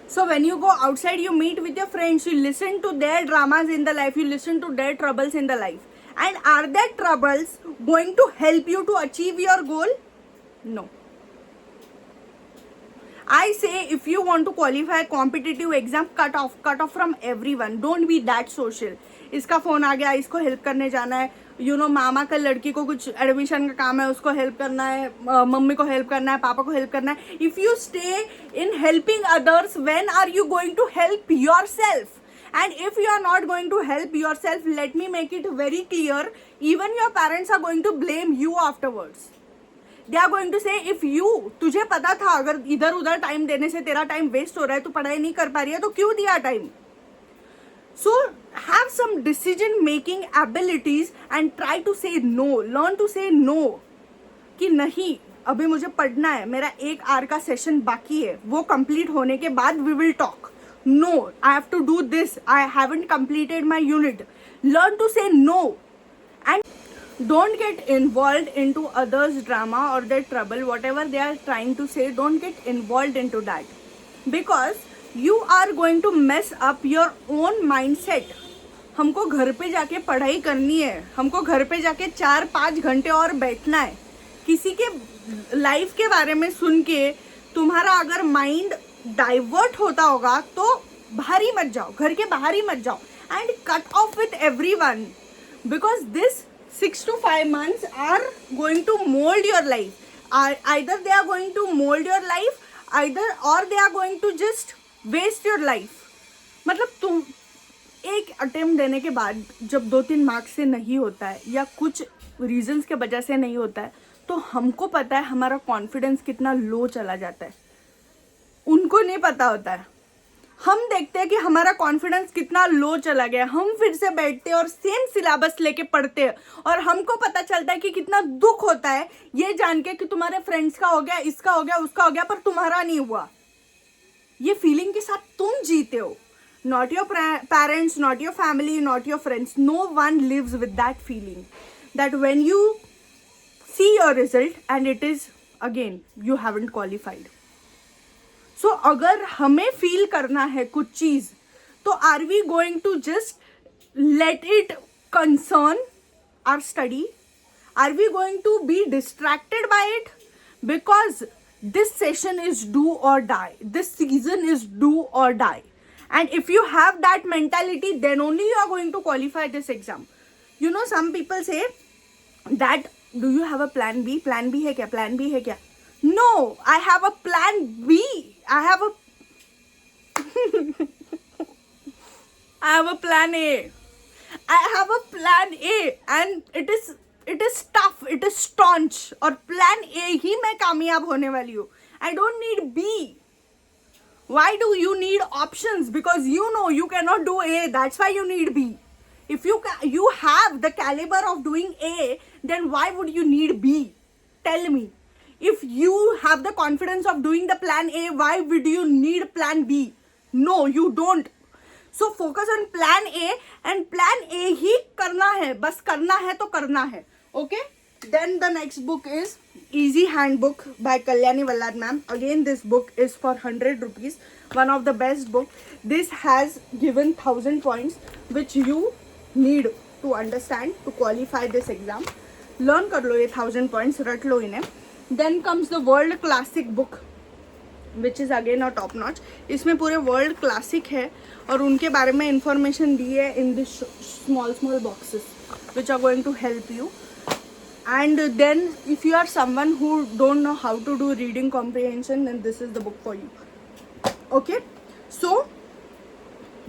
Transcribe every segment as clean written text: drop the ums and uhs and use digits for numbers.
So when you go outside, you meet with your friends, you listen to their dramas in the life, you listen to their troubles in the life. And are their troubles going to help you to achieve your goal? No. I say if you want to qualify competitive exam, cut off from everyone. Don't be that social. इसका phone आ गया, इसको help करने जाना है, मामा का लड़की को कुछ एडमिशन का काम है, उसको हेल्प करना है, मम्मी को हेल्प करना है, पापा को हेल्प करना है. If you stay in helping others, when are you going to help yourself? And if you are not going to help yourself, let me make it very clear, even your parents are going to blame you afterwards. They are going to say, if you, तुझे पता था अगर इधर उधर time देने से तेरा time waste हो रहा है, तो पढ़ाई नहीं कर पा रही है, तो क्यों दिया time? So have some decision making abilities and try to say no. Learn to say no. कि नहीं, अभी मुझे पढ़ना है, मेरा 1 आवर का सेशन बाकी है, वो कंप्लीट होने के बाद we will talk. No, I have to do this. I haven't completed my unit. Learn to say no. And don't get involved into others' drama or their trouble, whatever they are trying to say. Don't get involved into that, because you are going to mess up your own mindset. हमको घर पे जाके पढ़ाई करनी है, हमको घर पे जाके 4-5 घंटे और बैठना है. किसी के लाइफ के बारे में सुन के तुम्हारा अगर माइंड डाइवर्ट होता होगा तो बाहर ही मत जाओ, घर के बाहर ही मत जाओ. And cut off with everyone, because this 6 to 5 months are going to mold your life. Either they are going to mold your life, or they are going to just waste your life. मतलब तुम एक attempt देने के बाद जब 2-3 marks से नहीं होता है या कुछ रीजंस के वजह से नहीं होता है, तो हमको पता है हमारा कॉन्फिडेंस कितना लो चला जाता है. उनको नहीं पता होता है. हम देखते हैं कि हमारा कॉन्फिडेंस कितना लो चला गया, हम फिर से बैठते हैं और सेम सिलेबस लेके पढ़ते हैं, और हमको पता चलता है कि कितना दुख होता है ये जान के कि तुम्हारे फ्रेंड्स का हो गया, इसका हो गया, उसका हो गया, पर तुम्हारा नहीं हुआ. ये फीलिंग के साथ तुम जीते हो. Not your parents, not your family, not your friends. No one lives with that feeling that when you see your result and it is again you haven't qualified. So अगर हमें फील करना है कुछ चीज, तो are we going to just let it concern our study? Are we going to be distracted by it? Because this session is do or die, this season is do or die. And if you have that mentality, then only you are going to qualify this exam. Some people say that, do you have a plan B? Plan B hai kya? Plan B hai kya? No, I have a plan B. I have a plan A. I have a plan A, and it is tough, it is staunch, और plan A ही मैं कामयाब होने वाली हूँ. I don't need B. Why do you need options? Because you cannot do A, that's why you need B. If you have the caliber of doing A, then why would you need B? Tell me. If you have the confidence of doing the plan A, why would you need plan B? No, you don't. So focus on plan A, and plan A ही करना है, बस करना है तो करना है. Okay? Then the next book is Easy Handbook by Kalyani Vallad ma'am. Again, this book is for 100 rupees. One of the best book. This has given 1000 points which you need to understand to qualify this exam. Learn कर लो ये 1000 points, रट लो इन्हें. Then comes the World Classic book, which is again a top notch. इसमें पूरे world classic है और उनके बारे में इंफॉर्मेशन दी है in this small boxes which are going to help you. And then if you are someone who don't know how to do reading comprehension, then this is the book for you. Okay, so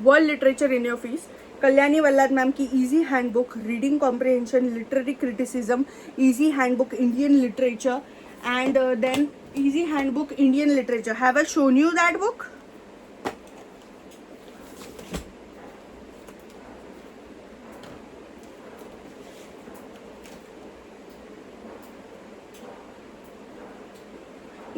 world literature in your face. Kalyani Vallad ma'am की easy handbook, reading comprehension, literary criticism, easy handbook, Indian literature, and then easy handbook, Indian literature. Have I shown you that book?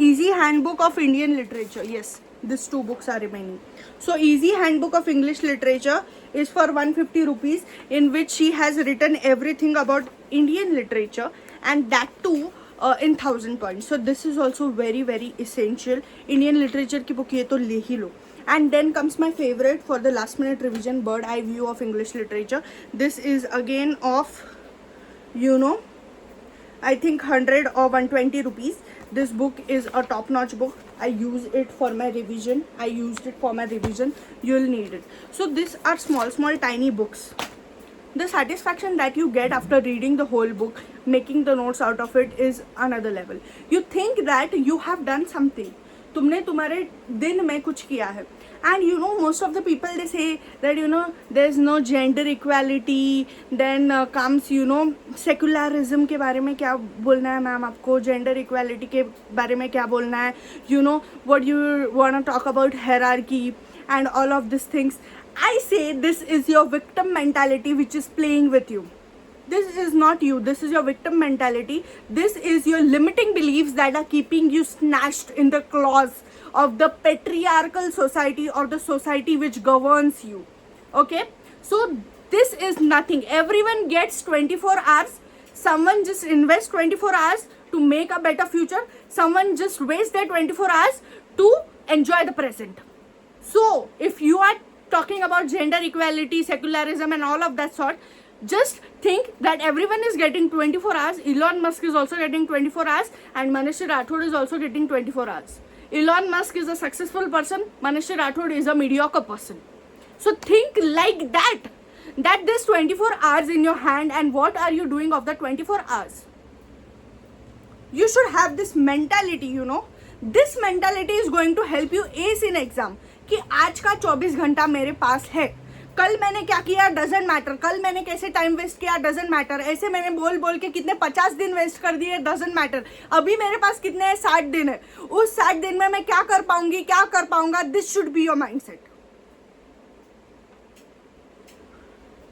Easy Handbook of Indian Literature. Yes, these 2 books are remaining. So Easy Handbook of English Literature is for 150 rupees, in which she has written everything about Indian literature, and that too in 1000 points. So this is also very essential. Indian literature की book ये तो ले ही लो. And then comes my favorite for the last minute revision, Bird Eye View of English Literature. This is again of, you know, I think 100 or 120 rupees. This book is a top notch book. I use it for my revision. I used it for my revision. You'll need it. So these are small tiny books. The satisfaction that you get after reading the whole book, making the notes out of it, is another level. You think that you have done something. तुमने तुम्हारे दिन में कुछ किया है. And you know, most of the people, they say that, you know, there's no gender equality. Then comes, you know, secularism के बारे में क्या बोलना है मैम आपको, gender equality के बारे में क्या बोलना है, you know, what you want to talk about hierarchy and all of these things. I say this is your victim mentality which is playing with you. This is not you. This is your victim mentality. This is your limiting beliefs that are keeping you snatched in the claws of the patriarchal society or the society which governs you. Okay? So this is nothing. Everyone gets 24 hours. Someone just invests 24 hours to make a better future. Someone just wastes their 24 hours to enjoy the present. So if you are talking about gender equality, secularism and all of that sort, just think that everyone is getting 24 hours. Elon Musk is also getting 24 hours and Manishri Rathod is also getting 24 hours. Elon Musk is a successful person. Manishri Rathod is a mediocre person. So think like that this 24 hours in your hand, and what are you doing of the 24 hours? You should have this mentality, you know. This mentality is going to help you ace in exam. कि आज का 24 घंटा मेरे पास है, कल मैंने क्या किया डजंट मैटर, कल मैंने कैसे टाइम वेस्ट किया डजंट मैटर, ऐसे मैंने बोल के कितने 50 दिन वेस्ट कर दिए डजंट मैटर, अभी मेरे पास कितने हैं 60 दिन है, उस 60 दिन में मैं क्या कर पाऊंगी, क्या कर पाऊंगा. This should be your mindset.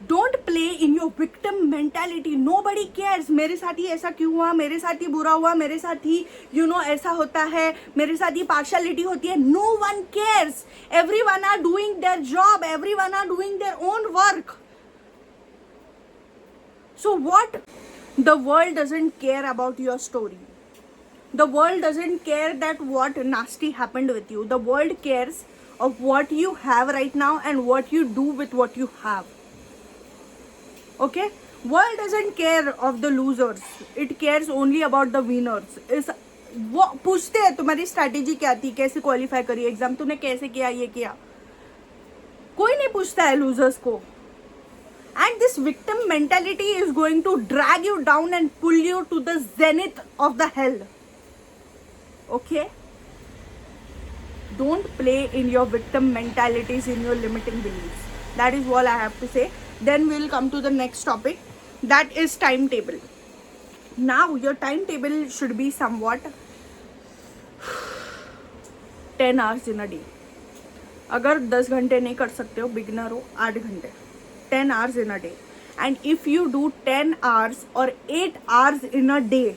Don't play in your victim mentality. Nobody cares. मेरे साथ ही ऐसा क्यों हुआ, मेरे साथ ही बुरा हुआ, मेरे साथ ही यू नो ऐसा होता है, मेरे साथ ही पार्शियलिटी होती है. No one cares. Everyone are doing their job, everyone are doing their own work. So what? The world doesn't care about your story. The world doesn't care that what nasty happened with you. The world cares of what you have right now and what you do with what you have. Okay? World doesn't care of the losers. It cares only about the winners. वो पूछते हैं तुम्हारी strategy क्या थी, कैसे qualify करी exam, तूने कैसे किया, ये किया. कोई नहीं पूछता है लूजर्स को. And this victim mentality is going to drag you down and pull you to the zenith of the hell. Okay? Don't play in your victim mentalities, in your limiting beliefs. That is all I have to say. Then we will come to the next topic. That is timetable. Now your timetable should be somewhat 10 hours in a day. अगर 10 घंटे नहीं कर सकते हो, beginner हो, 8 घंटे. 10 hours in a day. And if you do 10 hours or 8 hours in a day,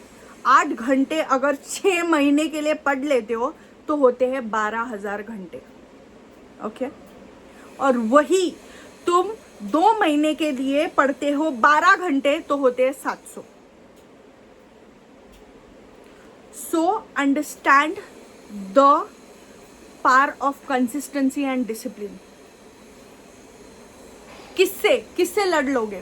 8 घंटे अगर 6 महीने के लिए पढ़ लेते हो तो होते हैं 12,000 घंटे. ओके? और वही तुम 2 महीने के लिए पढ़ते हो 12 घंटे तो होते हैं 700. So understand the power of consistency and discipline. किससे लड़ लोगे,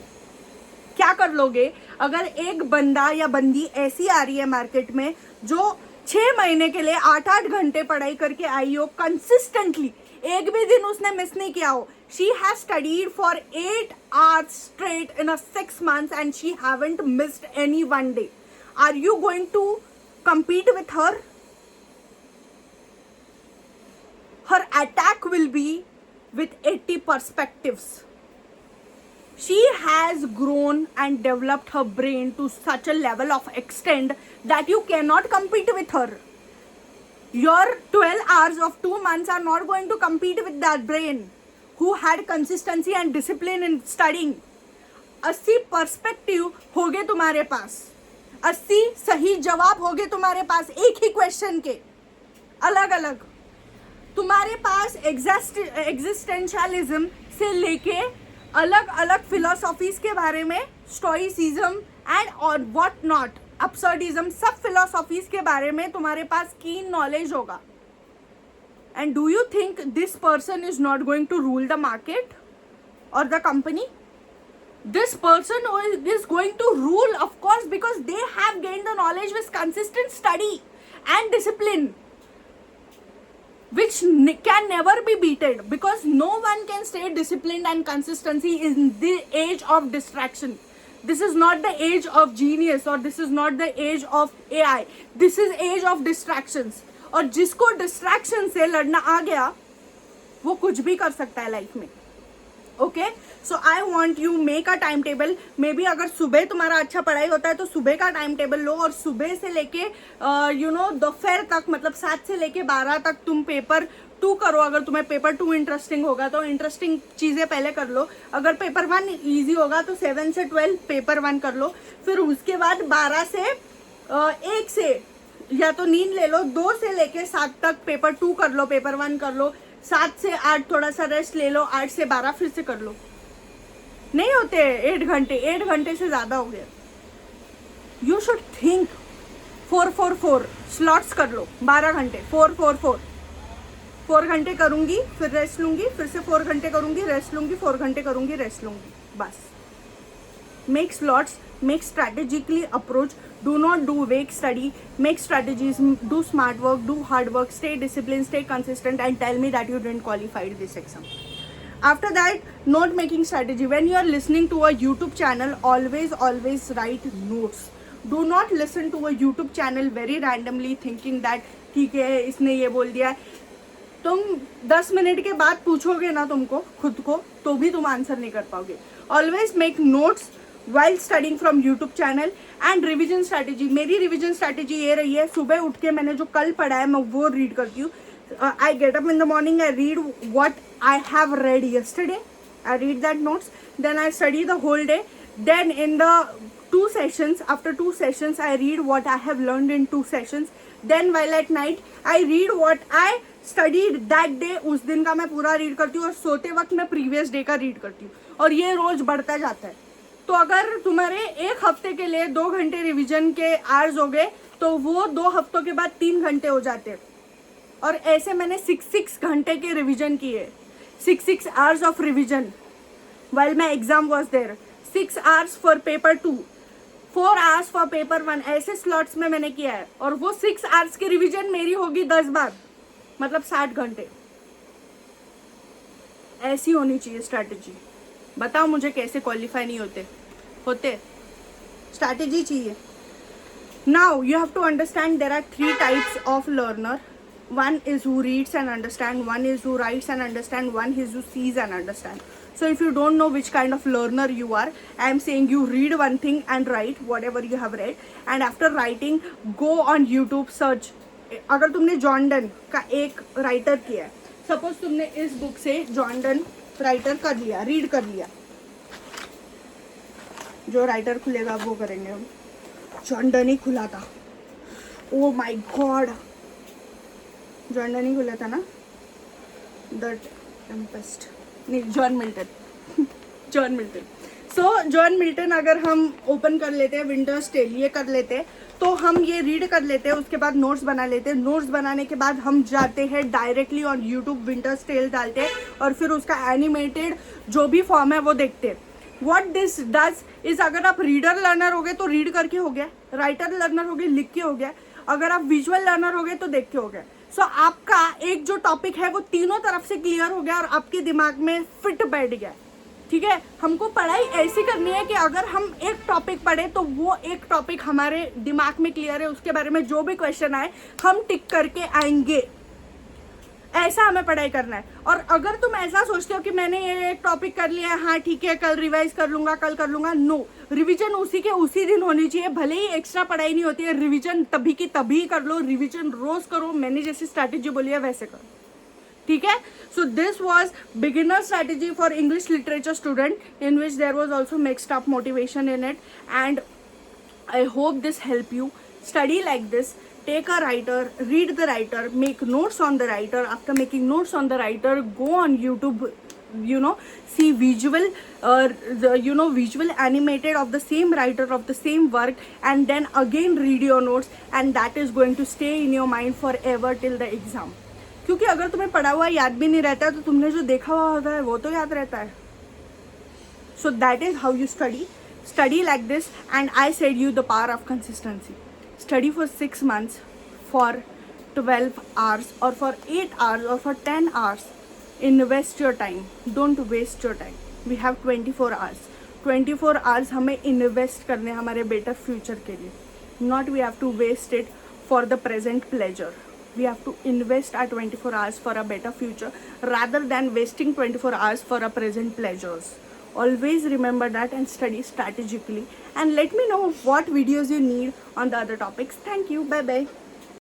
क्या कर लोगे अगर एक बंदा या बंदी ऐसी आ रही है मार्केट में जो 6 महीने के लिए 8-8 घंटे पढ़ाई करके आई हो कंसिस्टेंटली, एक भी दिन उसने मिस नहीं किया हो. She has studied for 8 hours straight in a 6 months and she haven't missed any one day. Are you going to compete with her? Her attack will be with 80 perspectives. She has grown and developed her brain to such a level of extent that you cannot compete with her. Your 12 hours of 2 months are not going to compete with that brain who had consistency and discipline in studying. 80 perspective होगे तुम्हारे पास, 80 सही जवाब होगे तुम्हारे पास एक ही question के, अलग अलग. तुम्हारे पास एग्जिस्टेंशियलिज्म से लेके अलग अलग फिलोसॉफीज के बारे में, स्टोइसिज्म एंड और व्हाट नॉट, अब्सर्डिज्म, सब फिलोसॉफीज के बारे में तुम्हारे पास कीन नॉलेज होगा. And do you think this person is not going to rule the market or the company? This person is going to rule, of course, because they have gained the knowledge with consistent study and discipline, which can never be beaten, because no one can stay disciplined and consistency in the age of distraction. This is not the age of genius, or this is not the age of AI. This is age of distractions. और जिसको distraction से लड़ना आ गया वो कुछ भी कर सकता है लाइफ में. Okay, so I want you make a time table. May be अगर सुबह तुम्हारा अच्छा पढ़ाई होता है तो सुबह का टाइम टेबल लो, और सुबह से लेके दोपहर तक, मतलब 7 से लेके 12 तक तुम पेपर 2 करो. अगर तुम्हें पेपर 2 इंटरेस्टिंग होगा तो इंटरेस्टिंग चीज़ें पहले कर लो. अगर पेपर 1 ईजी होगा तो 7 से 12 पेपर 1 कर लो. फिर उसके बाद 12 से 1 से या तो नींद ले लो, 2 से लेके 7 तक पेपर 2 कर लो, पेपर 1 कर लो. 7 से 8 थोड़ा सा रेस्ट ले लो, 8 से 12 फिर से कर लो. नहीं होते 8 घंटे, 8 घंटे से ज़्यादा हो गया. यू शुड थिंक 4-4-4 स्लॉट्स कर लो. 12 घंटे 4-4-4. 4 घंटे करूँगी फिर रेस्ट लूँगी, फिर से 4 घंटे करूँगी रेस्ट लूँगी, 4 घंटे करूँगी रेस्ट लूँगी, बस. Make slots, make strategically approach. Do not do vague study. Make strategies, do smart work, do hard work, stay disciplined, stay consistent, and tell me that you didn't qualify this exam. After that, note making strategy. When you are listening to a YouTube channel, always write notes. Do not listen to a YouTube channel very randomly thinking that ठीक है इसने ये बोल दिया. तुम 10 minute के बाद पूछोगे ना तुमको खुद को, तो भी तुम आंसर नहीं कर पाओगे. Always make notes while studying from YouTube channel. and revision strategy. मेरी revision strategy ये रही है, सुबह उठ के मैंने जो कल पढ़ा है मैं वो रीड करती हूँ. I get up in the morning, I read what I have read yesterday, I read that notes, then I study the whole day. Then in the 2 sessions, after 2 sessions I read what I have learned in 2 sessions. Then while at night I read what I studied that day. उस दिन का मैं पूरा read करती हूँ, और सोते वक्त मैं प्रीवियस डे का रीड करती हूँ, और ये रोज बढ़ता जाता है. तो अगर तुम्हारे 1 हफ्ते के लिए 2 घंटे रिवीजन के आवर्स हो गए तो वो 2 हफ्तों के बाद 3 घंटे हो जाते. और ऐसे मैंने 6 घंटे के रिवीजन किए, 6 hours of revision while my exam was there. 6 hours for paper 2, 4 hours for paper 1. ऐसे स्लॉट्स में मैंने किया है, और वो 6 आवर्स की रिवीजन मेरी होगी 10 बार, मतलब 60 घंटे. ऐसी होनी चाहिए स्ट्रैटेजी. बताओ मुझे कैसे क्वालिफाई नहीं होते. स्ट्रैटेजी चाहिए. Now you have to understand there are 3 types of learner. One is who reads and understand, one is who writes and understand, one is who sees and understand. So if you don't know which kind of learner you are, I am saying you read one thing and write whatever you have read, and after writing go on YouTube, search. अगर तुमने John Donne का एक writer किया है, suppose तुमने इस book से John Donne writer कर लिया, रीड कर लिया, जो राइटर खुलेगा वो करेंगे हम. जॉन डन ही खुला था. Oh my god, John Donne ही खुला था ना. द टेम्पेस्ट, नहीं, John Milton. John Milton. So John Milton अगर हम ओपन कर लेते हैं, विंटर्स टेल ये कर लेते हैं, तो हम ये रीड कर लेते हैं, उसके बाद नोट्स बना लेते हैं. नोट्स बनाने के बाद हम जाते हैं डायरेक्टली ऑन यूट्यूब, विंटर्स टेल डालते हैं, और फिर उसका एनिमेटेड जो भी फॉर्म है वो देखते हैं. व्हाट दिस डज इज, अगर आप रीडर लर्नर हो गए तो रीड करके हो गया, राइटर लर्नर हो गए लिख के हो गया, अगर आप विजुअल लर्नर हो गए तो देख के हो गया. सो आपका एक जो टॉपिक है वो तीनों तरफ से क्लियर हो गया और आपके दिमाग में फिट बैठ गया. ठीक है, हमको पढ़ाई ऐसी करनी है कि अगर हम एक टॉपिक पढ़े तो वो एक टॉपिक हमारे दिमाग में क्लियर है, उसके बारे में जो भी क्वेश्चन आए हम टिक करके आएंगे. ऐसा हमें पढ़ाई करना है. और अगर तुम ऐसा सोचते हो कि मैंने ये एक टॉपिक कर लिया है, हाँ ठीक है कल रिवाइज कर लूंगा, कल कर लूंगा, नो. रिवीजन उसी के उसी दिन होनी चाहिए, भले ही एक्स्ट्रा पढ़ाई नहीं होती है, रिवीजन तभी की तभी कर लो, रिवीजन रोज करो. मैंने जैसी स्ट्रैटेजी बोली है वैसे करो. ठीक है. So this was beginner strategy for English literature student, in which there was also mixed up motivation in it, and I hope this help you. Study like this. Take a writer, read the writer, make notes on the writer. After making notes on the writer, go on YouTube, see visual, visual animated of the same writer, of the same work, and then again read your notes, and that is going to stay in your mind forever till the exam. क्योंकि अगर तुम्हें पढ़ा हुआ याद भी नहीं रहता है तो तुमने जो देखा हुआ होता है वो तो याद रहता है. So that is how you study. Study like this, and I said you the power of consistency. Study for 6 months, for 12 hours, or for 8 hours, or for 10 hours. Invest your time. Don't waste your time. We have 24 hours. 24 hours हमें invest करने हमारे better future के लिए. Not we have to waste it for the present pleasure. We have to invest our 24 hours for a better future rather than wasting 24 hours for our present pleasures. Always remember that and study strategically, and let me know what videos you need on the other topics. Thank you. Bye bye.